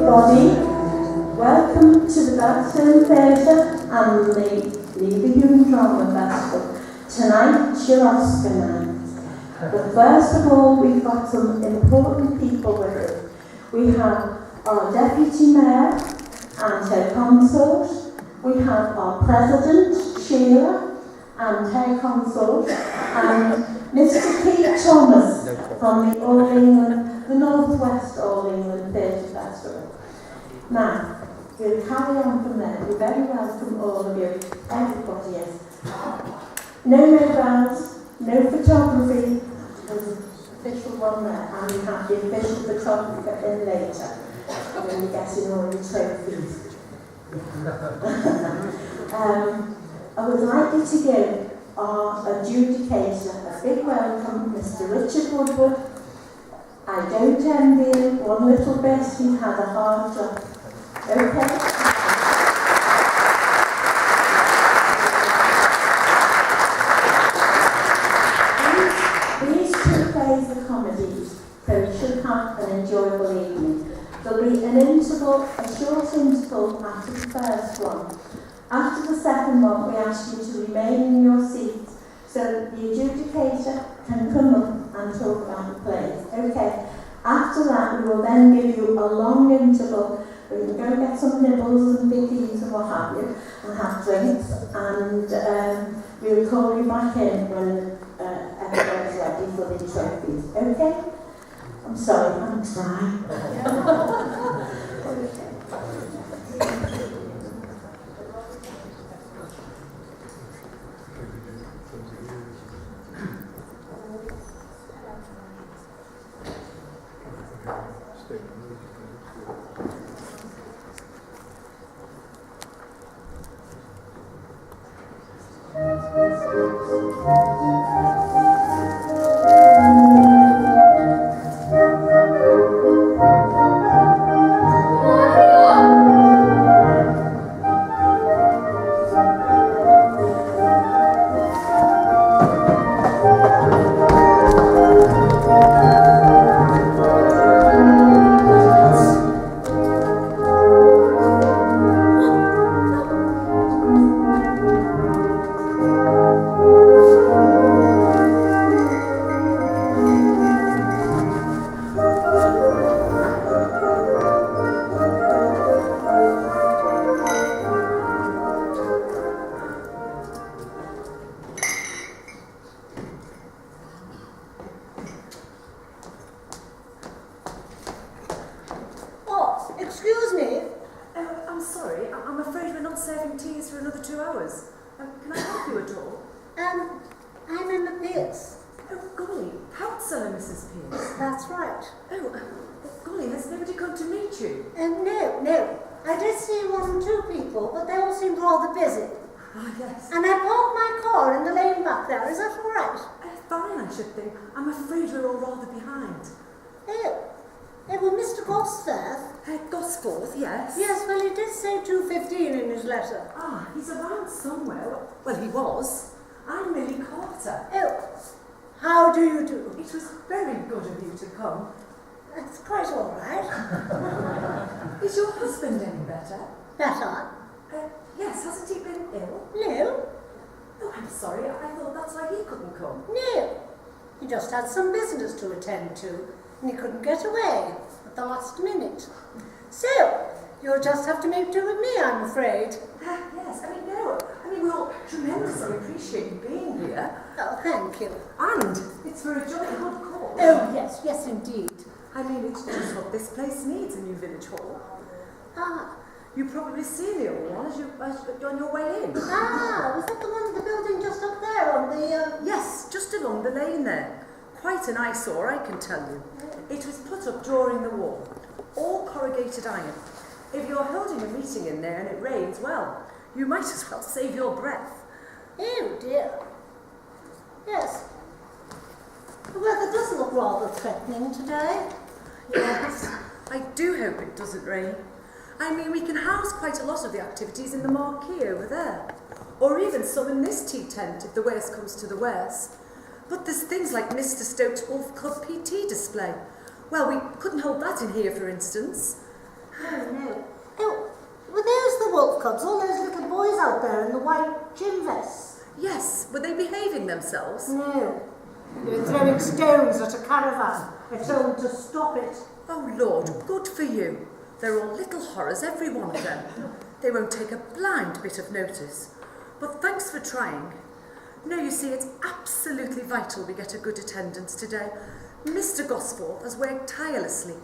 everybody. Welcome to the Gladstone Theatre and the Leave the Human Drama Festival. Tonight's your Oscar night. But first of all, we've got some important people with us. We have our Deputy Mayor and her consort. We have our President, Sheila, and her consort, and Mr. Keith Thomas from the All England, the North West All England Theatre Festival. Now, we'll carry on from there. You're very welcome, all of you. Everybody is. No mobiles, no photography. There's an official one there, and we have the official photographer in later when you're getting all your trophies. I would like you to give our adjudicator a big welcome, Mr. Richard Woodward. I don't envy him one little bit, he had a hard job. Okay? These two plays are comedies, so you should have an enjoyable evening. There'll be an interval, a short interval after the first one. After the second one, we ask you to remain in your seats so that the adjudicator can come up and talk about the plays. Okay. After that, we will then give you a long interval where you can go get some nibbles and bickies and what have you, and have drinks, and we'll call you back in when everyone's ready for the trophies. Okay? I'm sorry, I'm trying. I'm afraid we're all rather behind. Well, Mr. Gosforth. Gosforth, yes. Yes, well, he did say 2:15 in his letter. Ah, he's around somewhere. Well, he was. I'm Millie Carter. Oh, how do you do? It was very good of you to come. That's quite all right. Is your husband any better? Better? Yes, hasn't he been ill? No. Oh, I'm sorry. I thought that's why he couldn't come. No. He just had some business to attend to, and he couldn't get away at the last minute. So, you'll just have to make do with me, I'm afraid. Yes, we all tremendously appreciate you being here. Oh, thank you. And it's for a jolly good cause. Oh, yes, indeed. It's just what this place needs, a new village hall. Ah. You've probably seen the old one as you're on your way in. Ah, was that the one, the building just up there on the... Yes, just along the lane there. Quite an eyesore, I can tell you. It was put up during the war. All corrugated iron. If you're holding a meeting in there and it rains, well, you might as well save your breath. Oh dear. Yes. The weather does look rather threatening today. Yes, I do hope it doesn't rain. We can house quite a lot of the activities in the marquee over there. Or even some in this tea tent if the worst comes to the worst. But there's things like Mr. Stokes Wolf Club PT display. Well, we couldn't hold that in here, for instance. Oh, no. Oh, were those the wolf cubs, all those little boys out there in the white gym vests? Yes, were they behaving themselves? No. They were throwing stones at a caravan. I told them to stop it. Oh, Lord, good for you. They're all little horrors, every one of them. They won't take a blind bit of notice. But thanks for trying. No, you see, it's absolutely vital we get a good attendance today. Mr. Gosforth has worked tirelessly.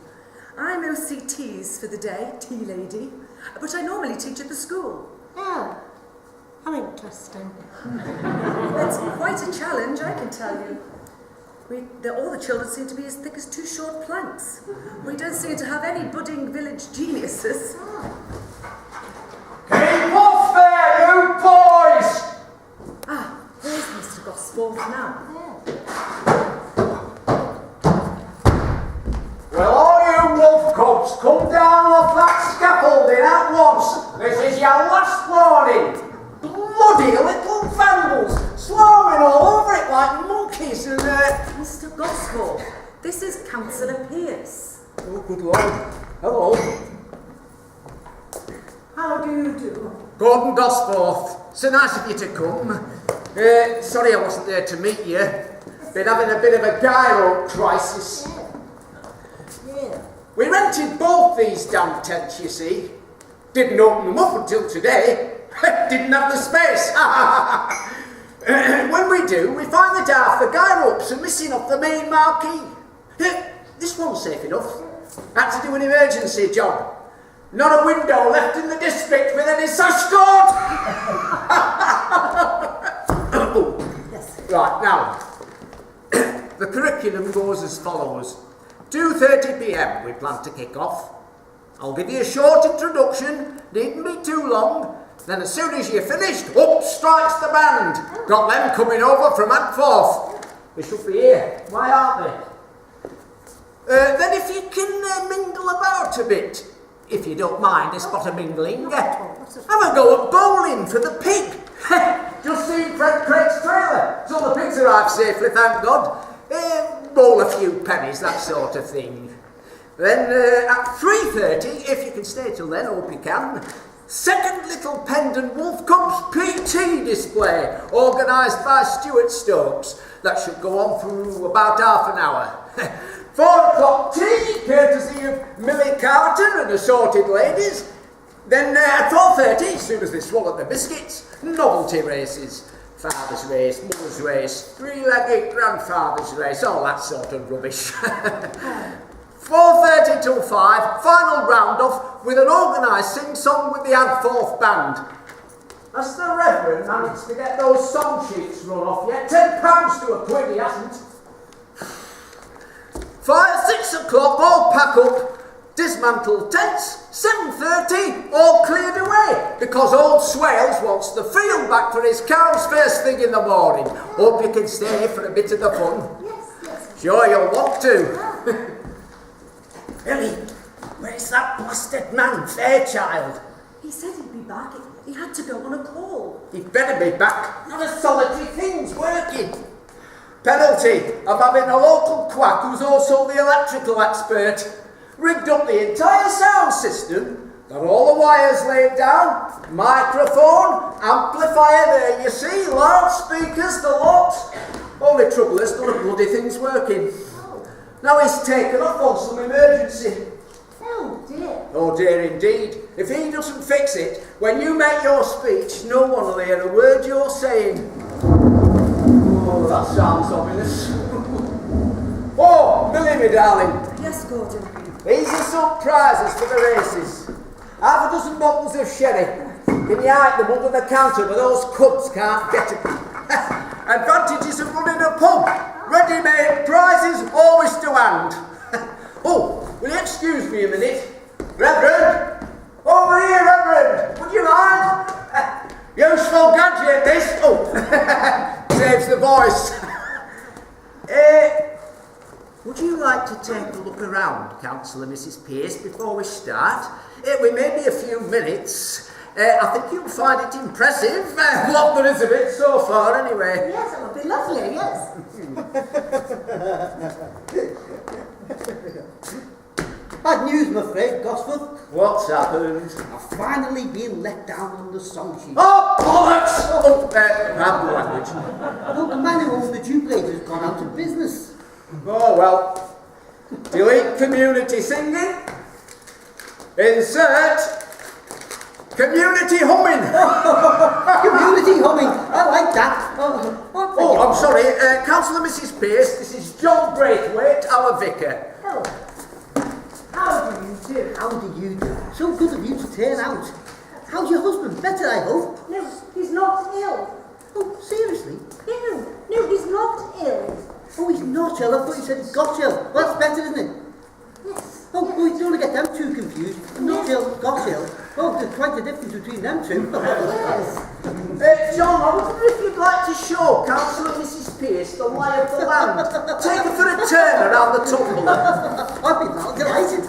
I'm OCTs for the day, tea lady, but I normally teach at the school. Oh, how interesting. It's quite a challenge, I can tell you. All the children seem to be as thick as two short planks. We don't seem to have any budding village geniuses. Keep off there, you boys! Ah, there's Mr. Gosforth now. Well, all you wolf cubs, come down off that scaffolding at once. This is your last warning. Bloody little vandals, swarming all over it like monkeys and Mr. Gosforth, this is Councillor Pierce. Oh, good Lord. Hello. How do you do? Gordon Gosforth. So nice of you to come. Sorry I wasn't there to meet you. Been having a bit of a gyro crisis. Yeah. We rented both these damn tents, you see. Didn't open them up until today. Didn't have the space. When we do, we find that half the guy ropes are missing off the main marquee. This one's safe enough. Had to do an emergency job. Not a window left in the district with any sash cord. Yes. Right, now, the curriculum goes as follows. 2:30 p.m. we plan to kick off. I'll give you a short introduction, needn't be too long. Then as soon as you're finished, up strikes the band. Got them coming over from Gosforth. They should be here. Why aren't they? Then if you can mingle about a bit, if you don't mind a spot of mingling, have a go at bowling for the pig. Just seen Fred Craig's trailer. So the pigs arrived safely, thank God. Bowl a few pennies, that sort of thing. Then at 3:30, if you can stay till then, hope you can, second little pendant Wolf Cubs PT display, organised by Stuart Stokes. That should go on for about half an hour. 4 o'clock tea, courtesy of Millie Carter and assorted ladies. Then at 4:30, as soon as they swallowed the biscuits, novelty races. Father's race, mother's race, 3-legged grandfather's race, all that sort of rubbish. 4:30 till 5, final round-off with an organised sing-song with the Gosforth band. Has the Reverend managed to get those song sheets run off yet? £10 to a quid he hasn't. 6 o'clock, all pack up, dismantle tents, 7:30, all cleared away, because old Swales wants the field back for his cows first thing in the morning. Hope you can stay for a bit of the fun. Yes. Sure you'll want to. Billy, where's that blasted man, Fairchild? He said he'd be back. He had to go on a call. He'd better be back. Not a solitary thing's working. Penalty of having a local quack who's also the electrical expert. Rigged up the entire sound system, got all the wires laid down, microphone, amplifier there you see, loudspeakers, the lot. Only trouble is none of bloody thing's working. Now he's taken off on some emergency. Oh dear. Oh dear indeed. If he doesn't fix it, when you make your speech, no one will hear a word you're saying. Oh, that sounds ominous. Oh, Millie, my darling. Yes, Gordon. These are some prizes for the races. Half a dozen bottles of sherry. Can you hide them under the counter where those cubs can't get them? Advantages of running a pub. Ready-made prizes always to hand. Oh, will you excuse me a minute? Reverend! Over here, Reverend! Would you mind? Useful gadget, this. Oh, saves the voice. Would you like to take a look around, Councillor Mrs. Pierce, before we start? We may be a few minutes. I think you'll find it impressive. What there is of it so far, anyway. Yes, it would be lovely, yes. Bad news, I'm afraid, Gosforth. What's happened? I've finally been let down on the song sheet. Oh, bollocks! Oh, have the language. No, the man who owns the duplicate has gone out of business. Oh, well. Delete community singing. Insert community humming. Community humming. I like that. Oh, I'm sorry. Councillor Mrs. Pearce, this is John Braithwaite, our vicar. Hello. How do you do? How do you do? So good of you to turn out. How's your husband? Better, I hope. No, he's not ill. Oh, seriously? No, he's not ill. Oh, he's not ill. I thought you said he got ill. Well, that's better, isn't it? Yes. Oh, well, you don't want to get them too confused. Not ill, got ill. Oh, there's quite a difference between them two. Yes. John, I wonder if you'd like to show Councillor Mrs. Pearce the lie of the land. Take her for a turn around the tumble. I'd be well delighted.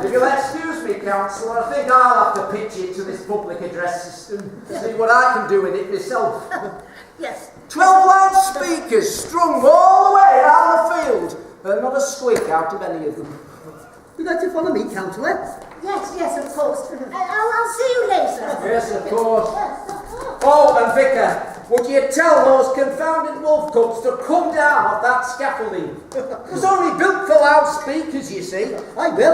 If you'll excuse me, Councillor, I think I'll have to pitch it to this public address system to see what I can do with it myself. Yes. 12 loudspeakers strung all the way around the field, and not a squeak out of any of them. Would you like to follow me, Councillor? Yes, of course. I'll see you later. Yes, of course. Yes, of course. Oh, and Vicar, would you tell those confounded wolf cubs to come down off that scaffolding? It was only built for loudspeakers, you see. I will.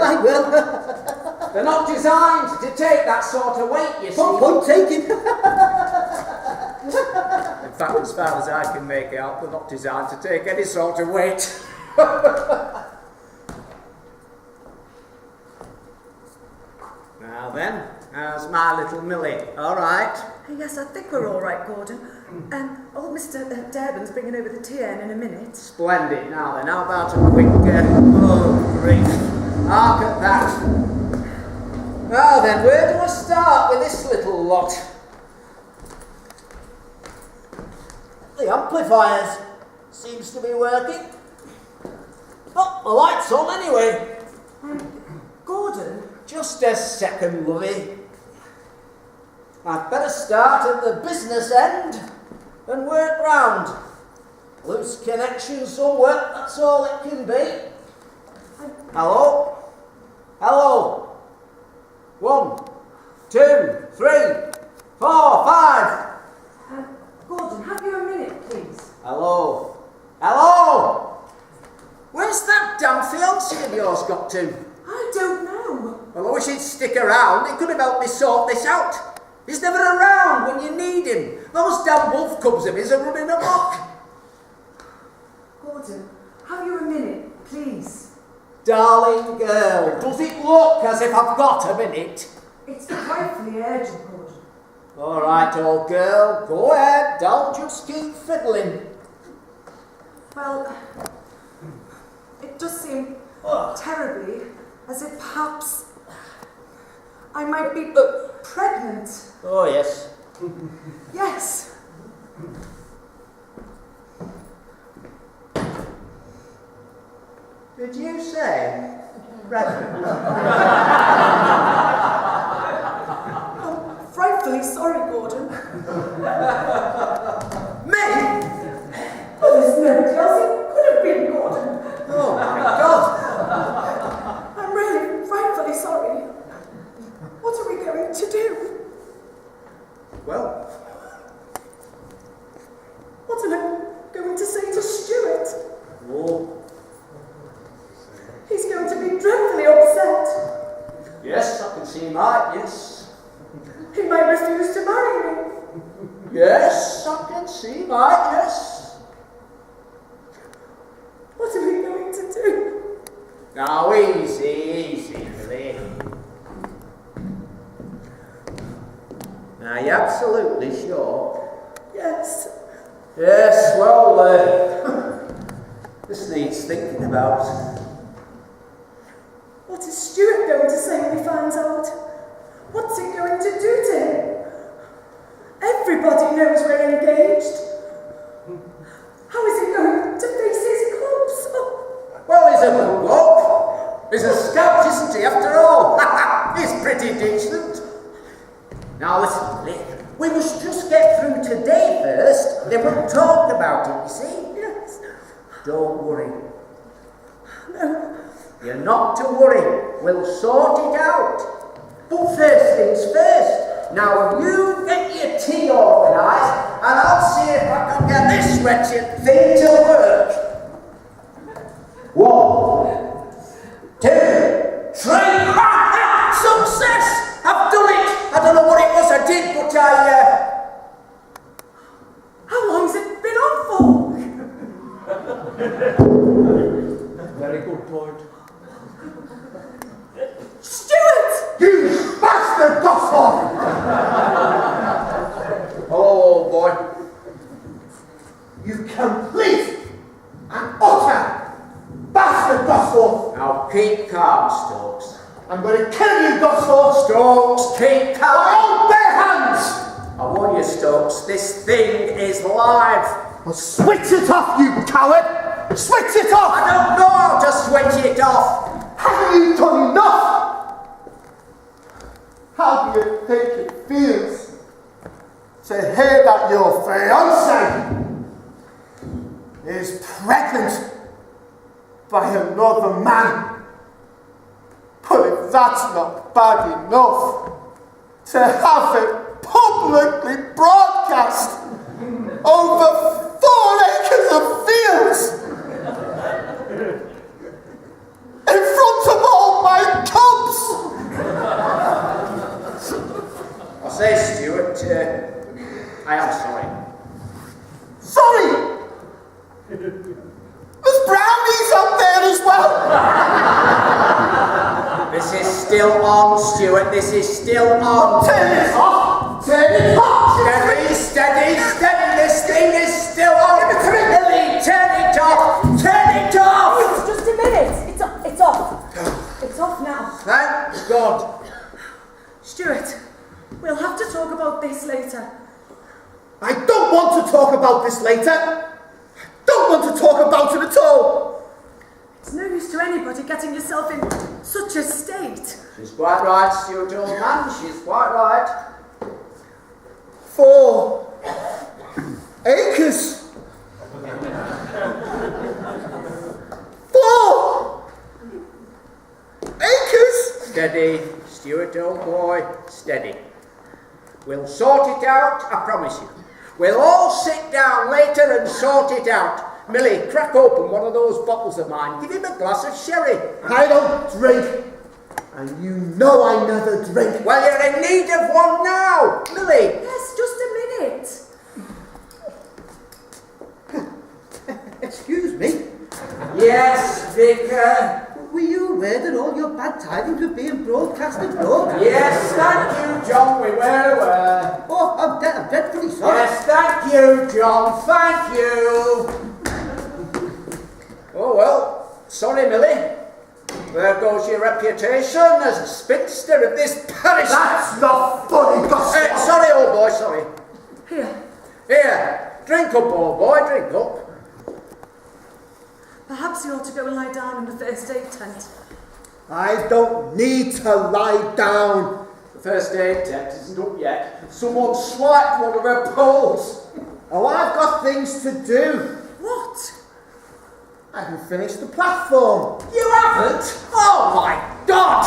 They're not designed to take that sort of weight, you see. Point taken. In fact, as far as I can make out, they're not designed to take any sort of weight. Now then, how's my little Millie? All right? Yes, I think we're all right, Gordon. Old Mr. Durban's bringing over the TN in a minute. Splendid. Now then, how about a quick... oh, grief. Hark at that. Now then, where do I start with this little lot? The amplifiers seems to be working. Oh, the light's on anyway. Gordon? Just a second, lovey. I'd better start at the business end and work round. Loose connection somewhere, that's all it can be. Hello? Hello? 1, 2, 3, 4, 5. Gordon, have you a minute, please? Hello? Hello? Where's that damn fiancé of yours got to? I don't know. Well, I wish he'd stick around. He could have helped me sort this out. He's never around when you need him. Those damn wolf cubs of his are running amok. Gordon, have you a minute, please? Darling girl, does it look as if I've got a minute? It's frightfully urgent, Gordon. All right, old girl, go ahead. Don't just keep fiddling. Well, it does seem terribly as if perhaps I might be pregnant. Oh, yes. Yes. Did you say pregnant? I'm frightfully sorry, Gordon. Me? Oh, there's nobody else it could have been, Gordon. Oh, my God. I'm really frightfully sorry. What are we going to do? Well, What am I going to say to Stuart? oh, He's going to be dreadfully upset. yes, I can see him right, yes. He might refuse to marry me. Yes, I can see him right, yes. What are we going to do? Now, easy, Millie. Are you absolutely sure? Yes. Yes, well, this needs thinking about. What is Stuart going to say when he finds out? What's it going to do to him? Everybody knows we're engaged. How is he going to face his clubs? Oh. Well, he's a good bloke. He's a scout, isn't he, after all? He's pretty decent. Now listen, Millie, we must just get through today first, then we'll talk about it, you see? Yes. Don't worry. No. You're not to worry. We'll sort it out. But first things first. Now you get your tea organised, and I'll see if I can get this wretched thing to work. 1, 2, 3. Success! I've done it! I don't know what it was I did, but How long's it been on for? Very good point. Stuart! You bastard, Gosforth! Hello, old boy. You complete and utter bastard, Gosforth! Now keep calm, Stokes. I'm going to kill you, Gosforth! Stokes, keep My calm. own bare hands! I warn you, Stokes, this thing is live. Well, switch it off, you coward! Switch it off! I don't know how to switch it off. Haven't you done enough? How do you think it feels to hear that your fiancée is pregnant by another man? But if that's not bad enough, to have it publicly broadcast over 4 acres of fields in front of all my cubs! I say, Stuart, I am sorry. Sorry! There's brownies up there as well! This is still on, Stuart. This is still on. Turn it off! Turn it off! Steady, steady, steady. This thing is still on. Lily, turn it off. Turn it off. Just a minute. It's off. It's off now. Thank God. Stuart, we'll have to talk about this later. I don't want to talk about this later! I don't want to talk about it at all! It's no use to anybody getting yourself in such a state. She's quite right, Stuart, old man. She's quite right. 4 acres! 4 acres! Steady, Stuart, old boy. Steady. We'll sort it out, I promise you. We'll all sit down later and sort it out. Millie, crack open one of those bottles of mine. Give him a glass of sherry. I don't drink, and you know I never drink. Well, you're in need of one now. Millie. Yes, just a minute. Excuse me, Yes, Vicar. were you aware that all your bad tidings were being broadcast abroad? Yes, thank you, John. We were aware. Oh, I'm dreadfully sorry. Yes, thank you, John. Thank you. Oh, well, sorry, Millie. There goes your reputation as a spinster of this parish. That's not funny, Gosforth! Sorry, old boy, sorry. Here, Here, drink up, old boy, drink up. perhaps you ought to go and lie down in the first aid tent. I don't need to lie down. The first aid tent isn't up yet. Someone swiped one of her poles. Oh, I've got things to do. What? I haven't finished the platform. You haven't? Oh, my God!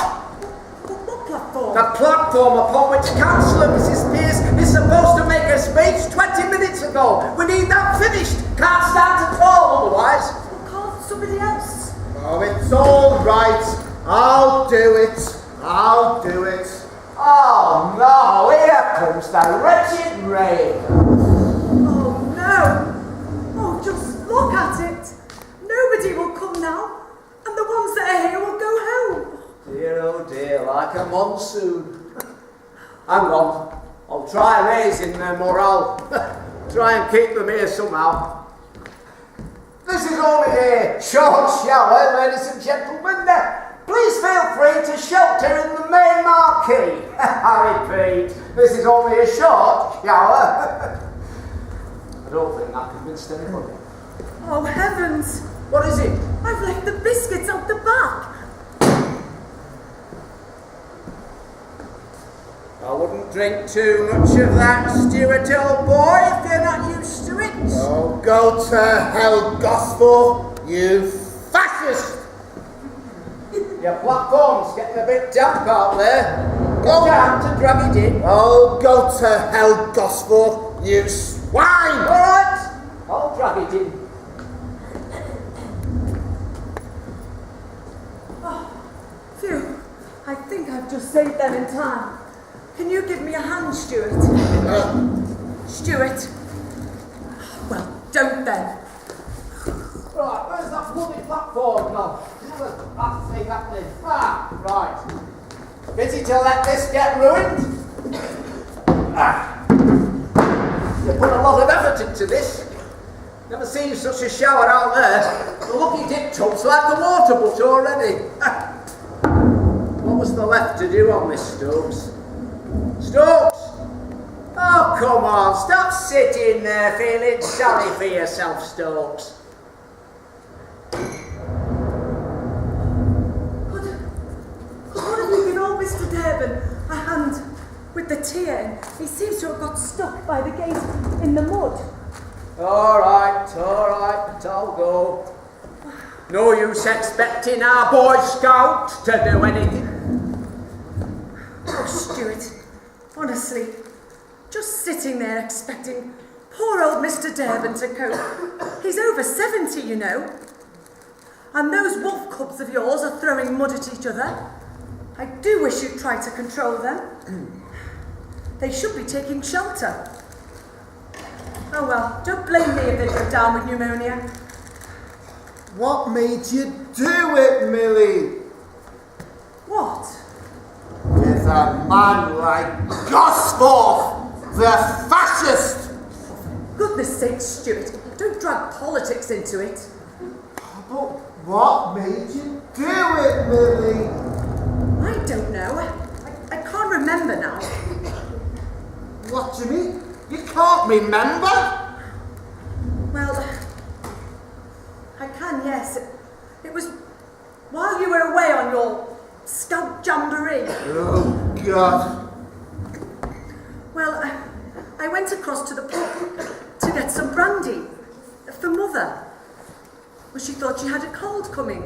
What platform? The platform upon which Councillor Mrs. Pearce is supposed to make her speech 20 minutes ago. We need that finished. Can't stand at all otherwise. Can't somebody else? Oh, it's all right. I'll do it. I'll do it. Oh no, here comes the wretched rain. Oh no! Oh, just look at it! Nobody will come now, and the ones that are here will go home. Dear oh dear, like a monsoon. Hang on, I'll try raising their morale. Try and keep them here somehow. This is only a short shower, ladies and gentlemen. Please feel free to shelter in the main marquee. I repeat, this is only a short shower. I don't think that convinced anybody. Oh heavens! What is it? I've left the biscuits out the back. I wouldn't drink too much of that, Stuart, old boy, if you're not used to it. Oh, go to hell, Gosforth, you fascist! Your platform's getting a bit damp out there. Go down to drag it in. Oh, go to hell, Gosforth, you swine! Alright, I'll drag it in. Phew, I think I've just saved them in time. Can you give me a hand, Stuart? Stuart? Well, don't then. Right, where's that bloody platform gone? Where's that thing happening? Ah, right. Busy to let this get ruined? Ah. You put a lot of effort into this. Never seen such a shower out there. The lucky dip tub's like the water butt already. What was there left to do on this, Stokes? Stokes! Oh, come on, stop sitting there feeling sorry for yourself, Stokes. What have you given old Mr. Durban a hand with the tear? He seems to have got stuck by the gate in the mud. All right, I'll go. No use expecting our Boy Scout to do anything. Oh, Stuart, honestly, just sitting there expecting poor old Mr. Durban to cope. He's over 70, you know. And those wolf cubs of yours are throwing mud at each other. I do wish you'd try to control them. They should be taking shelter. Oh well, don't blame me if they go down with pneumonia. What made you do it, Millie? What? With a man like Gosforth, the fascist! Goodness sake, Stuart, don't drag politics into it. But what made you do it, Millie? I don't know. I can't remember now. What do you mean? You can't remember? Well, I can, yes. It was while you were away on your scout jamboree. Oh, God. Well, I went across to the pub to get some brandy for Mother. Well, she thought she had a cold coming,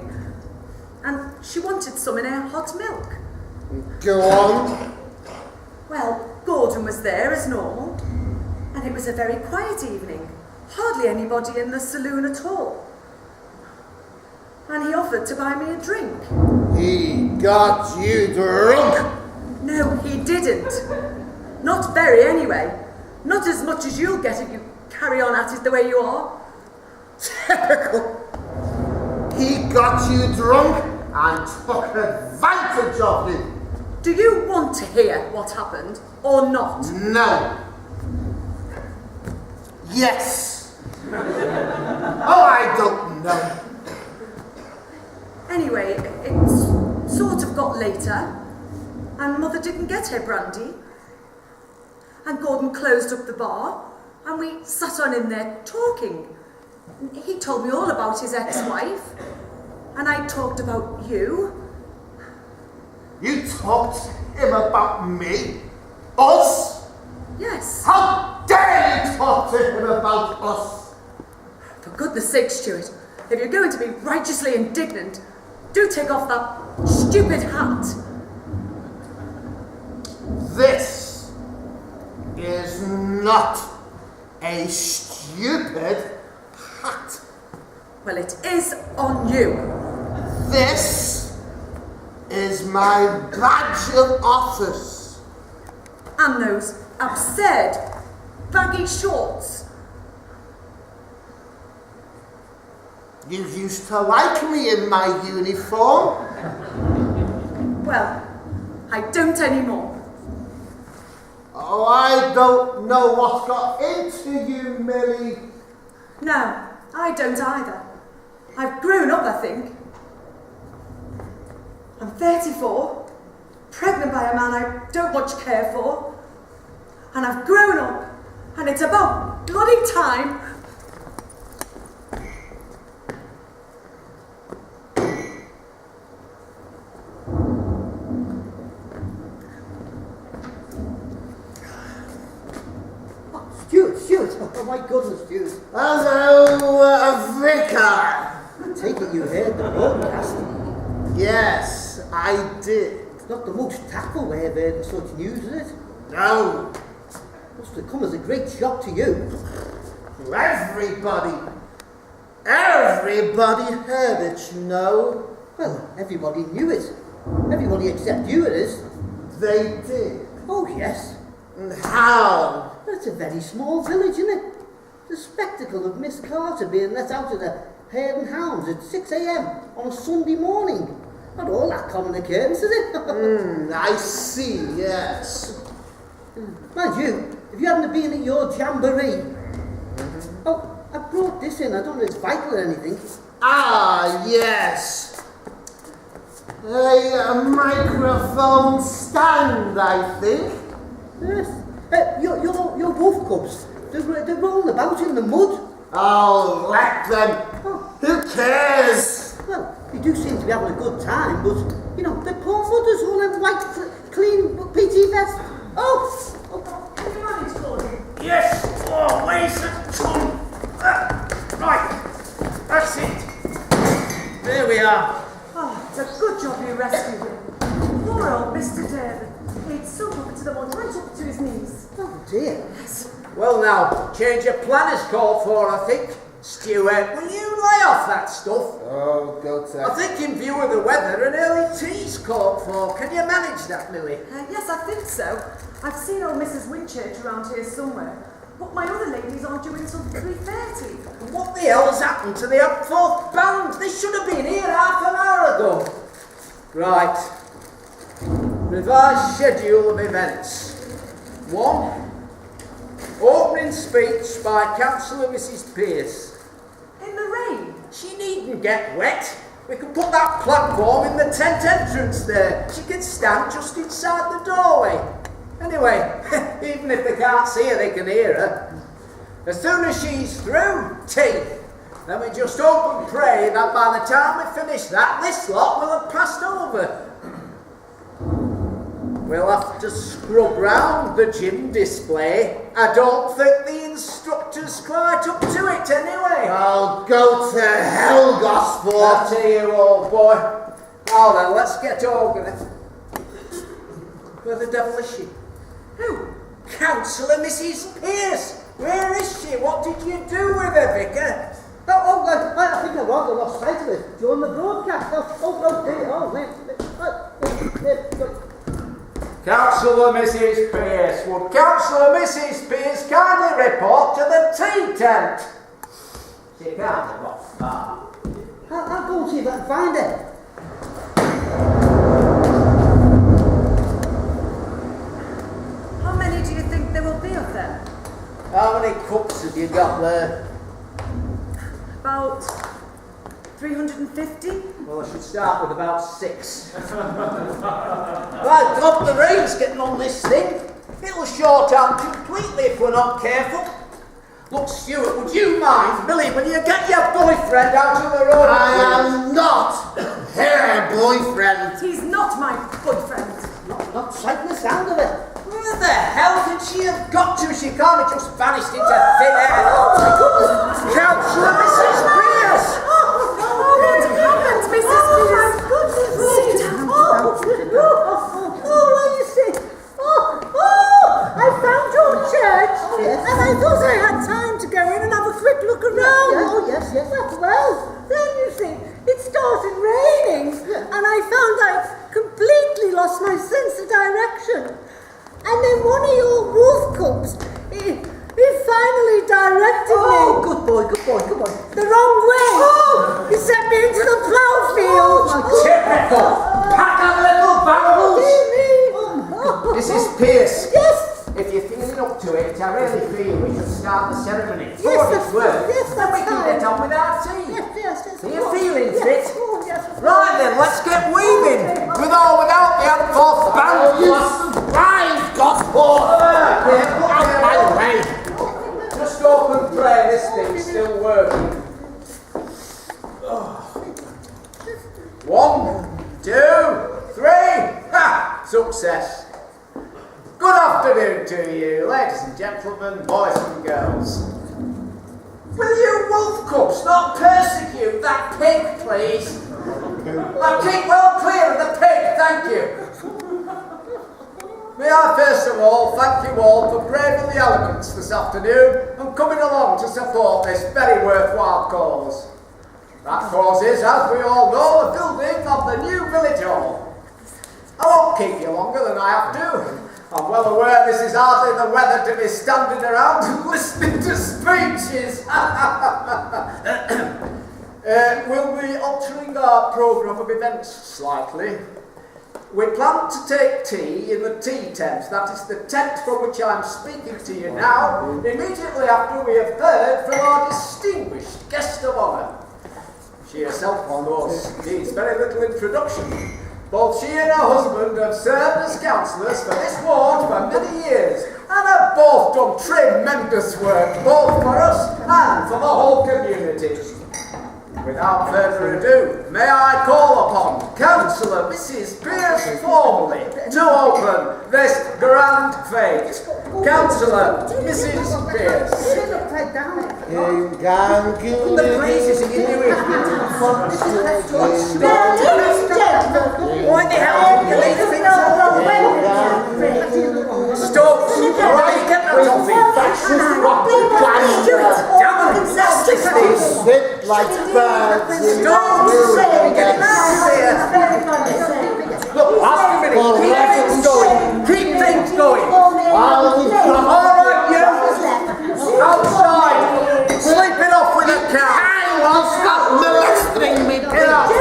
and she wanted some in her hot milk. Go on. Well, Gordon was there as normal, and it was a very quiet evening. Hardly anybody in the saloon at all. And he offered to buy me a drink. He got you drunk. No, he didn't. Not very, anyway. Not as much as you'll get if you carry on at it the way you are. Typical. He got you drunk and took advantage of you. Do you want to hear what happened, or not? No. Yes. Oh, I don't know. Anyway, it sort of got later, and Mother didn't get her brandy. And Gordon closed up the bar, and we sat on in there talking. He told me all about his ex-wife, and I talked about you. You talked to him about me? Us? Yes. How dare you talk to him about us? For goodness sake, Stuart, if you're going to be righteously indignant, do take off that stupid hat. This is not a stupid hat. Well, it is on you. This is my badge of office. And those absurd, baggy shorts. You used to like me in my uniform. Well, I don't anymore. Oh, I don't know what got into you, Millie. No, I don't either. I've grown up, I think. I'm 34, pregnant by a man I don't much care for, and I've grown up, and it's about bloody time. Stuart, oh my goodness, Stuart. Hello, Vicar. Take it you heard the broadcast. Yes. I did. It's not the most tactful way of hearing such news, is it? No, Must have come as a great shock to you. to everybody. Everybody heard it, you know. Well, everybody knew it. Everybody except you, it is. They did. Oh, yes. And how? But it's a very small village, isn't it? The spectacle of Miss Carter being let out of the Hare and Hounds at 6 a.m. on a Sunday morning. Not all that common occurrence, is it? I see, yes. Mind you, if you hadn't been at your jamboree. Oh, I brought this in. I don't know if it's vital or anything. Ah, yes. A microphone stand, I think. Yes. Your wolf cubs. They're rolling about in the mud. Oh, let them. Oh, Who cares? well, they do seem to be having a good time, but, you know, they're poor mothers all in white, clean PT vests. Oh! Can you manage, Gordon? Yes! Oh, where's the tongue? Right, that's it. There we are. Oh, it's a good job you rescued him. Poor old Mr. David. He'd sunk up to the mud right up to his knees. Oh, dear. Well now, change of plan is called for, I think. Stuart, will you lay off that stuff? Oh, go to. I think in view of the weather, an early tea's called for. Can you manage that, Millie? Yes, I think so. I've seen old Mrs. Winchurch around here somewhere, but my other ladies aren't due until 3:30. What the hell's happened to the Upforth band? They should have been here half an hour ago. Right. Revised schedule of events. 1. Opening speech by Councillor Mrs. Pearce. In the rain? She needn't get wet. We can put that platform in the tent entrance there. She can stand just inside the doorway. Anyway, even if they can't see her, they can hear her. As soon as she's through, tea. Then we just hope and pray that by the time we finish that, this lot will have passed over. We'll have to scrub round the gym display. I don't think the instructor's quite up to it anyway. Oh, go to hell, Gosforth. I'll tell you, old boy. Now then, let's get organised. Where the devil is she? Who? Councillor Mrs. Pearce. Where is she? What did you do with her, Vicar? I think I rather lost sight of it during the broadcast. Councillor Mrs. Pearce. Would Councillor Mrs. Pearce kindly report to the tea tent? She can't have got far. I'll go and see if I can find it. How many do you think there will be of them? How many cups have you got there? About 350? Well, I should start with about 6. Right, God, the rain's getting on this thing. It'll short out completely if we're not careful. Look, Stuart, would you mind, Millie, will you get your boyfriend out of the road? I am not her boyfriend. He's not my boyfriend. Not sighting the sound of it. Where the hell did she have got to? She can't have just vanished into thin air. Oh, my goodness. Councillor Mrs. Pearce! What happened, Mrs. Pearce? Sit down. What you say? I found your church, Yes. and I thought I had time to go in and have a quick look around. Yes. Well, then you see, it started raining, and I found I'd completely lost my sense of direction. And then one of your wolf cubs, he finally directed me Good boy. the wrong way. He sent me into the plough field. Typical! Pack up little bangles! Mrs. Pearce, Yes. if you're feeling up to it, I really feel we should start the ceremony. Yes, For what it's that's worth, right. Yes, then we that's can right. get on with our tea. Yes. Are you feeling Yes. fit? Oh, yes. Right then, let's get weaving. With or without the Upforth band. Right, Gosforth. Get Out my way. Just hope and pray this thing's still working. 1, 2, 3. Ha! Success. Good afternoon to you, ladies and gentlemen, boys and girls. Will you wolf cubs not persecute that pig, please? I'll keep well clear of the pig, thank you. May I first of all thank you all for braving the elements this afternoon and coming along to support this very worthwhile cause. That cause is, as we all know, the building of the new village hall. I won't keep you longer than I have to. I'm well aware this is hardly the weather to be standing around and listening to speeches. We'll be altering our programme of events slightly. We plan to take tea in the tea tent. That is the tent from which I'm speaking to you now, immediately after we have heard from our distinguished guest of honour. She herself, of course, needs very little introduction. Both she and her husband have served as councillors for this ward for many years and have both done tremendous work, both for us and for the whole community. Without further ado, may I call upon Councillor Mrs. Pearce formally to open this grand fete. Councillor Mrs. Pearce. The praises are you doing? What the hell do you leave things on? Stop! Right, get that off me! Fascist rock damn it! Sit like birds. Stop! Get out of here! Look, ask a minute. Keep things going. Keep things going. Alright, you! Outside! Sleeping off with a cat! I won't stop molesting me, Get out!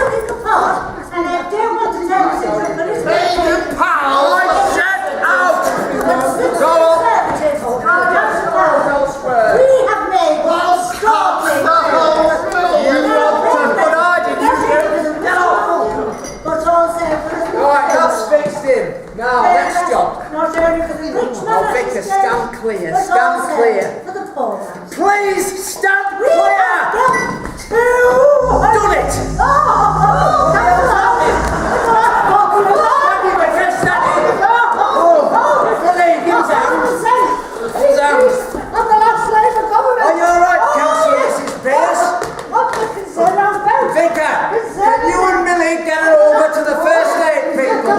And I don't want to tell you, but it's Baby pal! I said out! Go up! Elsewhere! we have made one extraordinary But I did you do? but also for the Alright, that's fixed in. Now, next job. not only for the rich man, Oh, Vicar, stand clear, but stand also clear. for the poor man. Please stand We have clear! Done it! Are you alright, Councillor Mrs. Pearce? Vicar, can you and Millie get her over to the first aid people?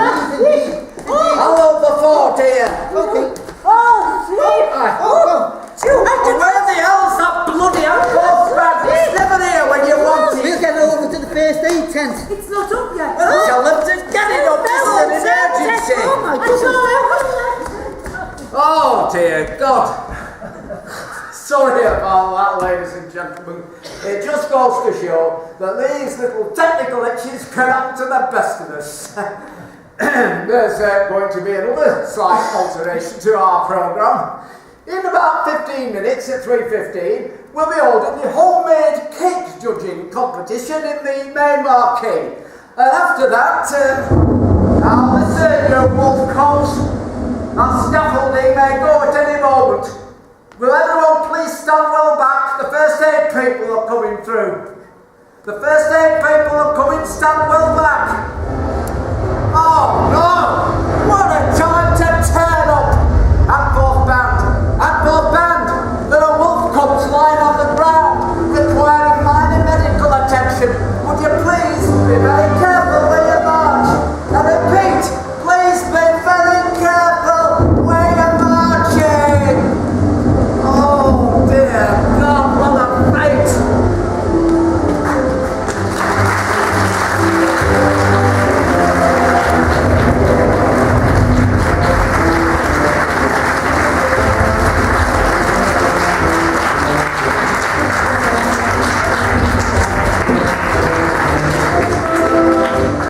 I'll hold the fort here. Where the hell's that bloody handball bag? It's never here when you want it. We'll get over to the first aid tent. It's not up yet. Tell them to get it up. This is an emergency. Oh dear God. Sorry about that, ladies and gentlemen. It just goes to show that these little technical itches can happen to the best of us. There's going to be another slight alteration to our programme. In about 15 minutes at 3:15, we'll be holding the homemade cake judging competition in the main marquee. And after that, now listen, you wolf cubs, that scaffolding may go at any moment. Will everyone please stand well back? The first aid people are coming through. The first aid people are coming, stand well back. Oh no! What a time to turn up! Handball band! There are wolf cubs lying on the ground, requiring minor medical attention. Would you please be very